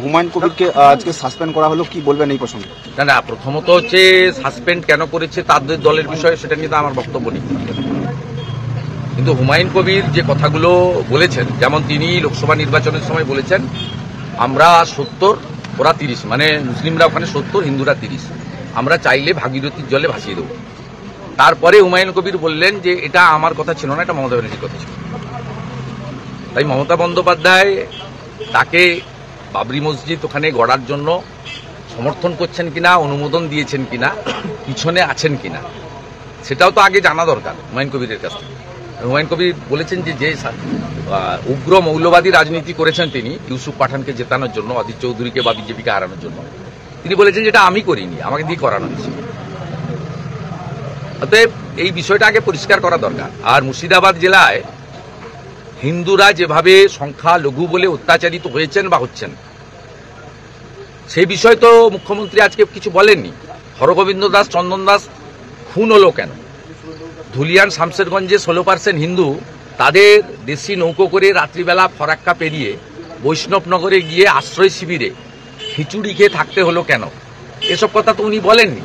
হুমায়ুন কবিরকে আজকে সাসপেন্ড করা হলো, কি বলবেন এই প্রসঙ্গে? না, প্রথমত হচ্ছে সাসপেন্ড কেন করেছে তাদের দলের বিষয়ে সেটা নিয়ে তো আমার বক্তব্য নেই, কিন্তু হুমায়ুন কবির যে কথাগুলো বলেছেন, যেমন তিনি লোকসভা নির্বাচনের সময় বলেছেন আমরা 70 ওরা 30, মানে মুসলিমরা ওখানে 70 হিন্দুরা 30, আমরা চাইলে ভাগীরথীর জলে ভাসিয়ে দেব। তারপরে হুমায়ুন কবির বললেন যে এটা আমার কথা ছিল না, এটা মমতা ব্যানার্জির কথা ছিল। তাই মমতা বন্দ্যোপাধ্যায় তাকে বাবরি মসজিদ ওখানে গড়ার জন্য সমর্থন করছেন কিনা, অনুমোদন দিয়েছেন কিনা, পিছনে আছেন কিনা, সেটাও তো আগে জানা দরকার হুমায়ুন কবিরের কাছ থেকে। হুমায়ুন কবির বলেছেন যে উগ্র মৌলবাদী রাজনীতি করেছেন তিনি ইউসুফ পাঠানকে জেতানোর জন্য, অধীর চৌধুরীকে বা বিজেপিকে হারানোর জন্য, তিনি বলেছেন যেটা আমি করিনি, আমাকে দিয়ে করানো হয়েছে। অতএব এই বিষয়টা আগে পরিষ্কার করা দরকার। আর মুর্শিদাবাদ জেলায় হিন্দুরা যেভাবে সংখ্যালঘু বলে অত্যাচারিত হয়েছেন বা হচ্ছেন, সেই বিষয় তো মুখ্যমন্ত্রী আজকে কিছু বলেননি। হরগোবিন্দ দাস, চন্দন দাস খুন হলো কেন? ধুলিয়ান শামশেরগঞ্জে 16% হিন্দু তাদের দেশি নৌকো করে রাত্রিবেলা ফরাক্কা পেরিয়ে বৈষ্ণবনগরে গিয়ে আশ্রয় শিবিরে খিচুড়ি খেয়ে থাকতে হলো কেন? এসব কথা তো উনি বলেননি।